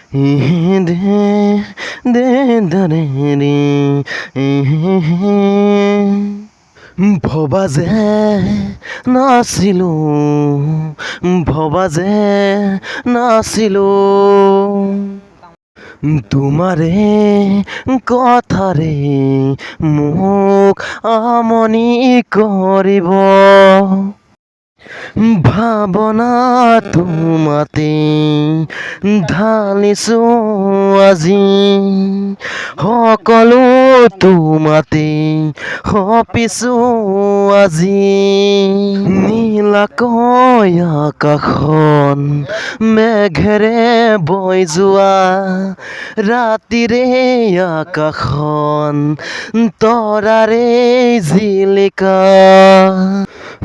দে দে দৰে ৰে ভবা যে নাছিলো ভবা যে নাছিলো তোমাৰে কথাৰে মোক আমনি কৰিব ভাৱনা তোমাতে ঢালিছো আজি সকলো তোমাতে সপিছো আজি নীলাকয় আকাশখন মেঘেৰে বৈ যোৱা ৰাতিৰে আকাশখন তৰাৰে জিলিকা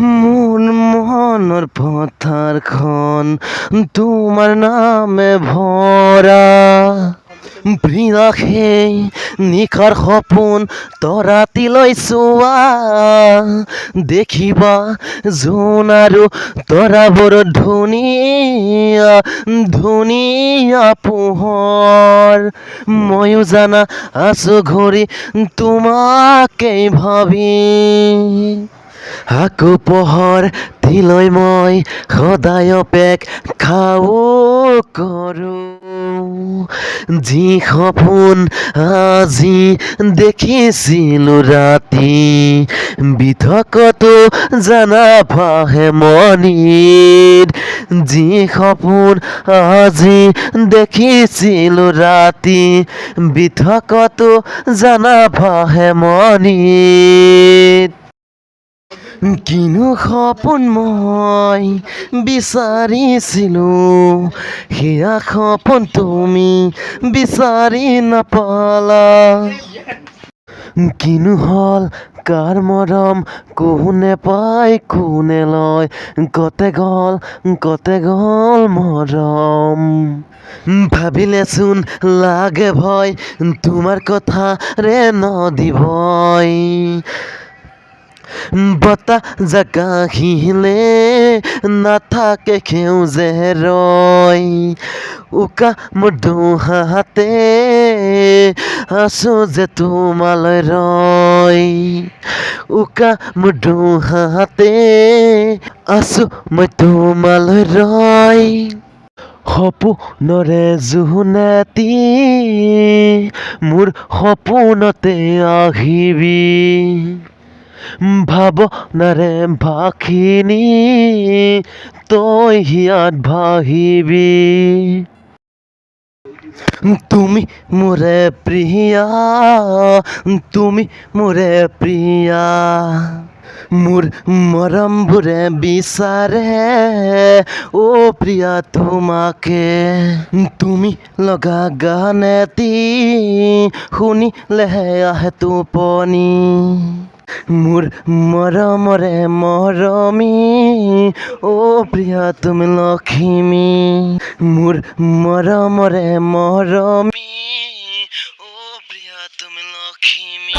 মোৰ মনৰ পথাৰখন তোমাৰ নামে ভৰা প্ৰিয় সেই নিশাৰ সপোন তৰাতিলৈ চোৱা দেখিবা জোন আৰু তৰাবোৰ ধুনীয়া ধুনীয়া পোহৰ ময়ো জানা আছো ঘূৰি তোমাকেই ভাবি আকৌ পোহৰ তিলৈ মই সদায় অপেক্ষাও কৰোঁ যি সপোন আজি দেখিছিলোঁ ৰাতি বিধকতো জানা ভাহে মনিৰ যি সপোন আজি দেখিছিলোঁ ৰাতি বিধকতো জানা ভাহে মনিৰ কিনো সপোন মই বিচাৰিছিলোঁ সেয়া সপোন তুমি বিচাৰি নাপালা কিনো হ'ল কাৰ মৰম কোনে পায় কোনে লয় কতে গ'ল মৰম ভাবিলেচোন লাগে ভয় তোমাৰ কথা ৰে নদী ভয় বতাহ জাগাহিলে নাথাকে সেউজে ৰয় উকা মোৰ দুহাতে আছো যে তোমালৈ ৰয় উকা মোৰ দুহাতে আছো মই তোমালৈ ৰয় সপোনৰে জোনাতি মোৰ সপোনতে আহিবি ভাৱনাৰে ভাষিনী তই হিয়াত ভাহিবি তুমি মোৰে প্ৰিয়া তুমি মোৰে প্ৰিয়া মোৰ মৰমবোৰে বিচাৰে অ' প্ৰিয়া তোমাকে তুমি লগা গান এটি শুনিলেহে আহে টোপনি মোৰ মৰমৰে মৰমী অ' প্ৰিয়া তুমি লখিমী মোৰ মৰমৰে মৰমী অ' প্ৰিয়া তুমি লখিমী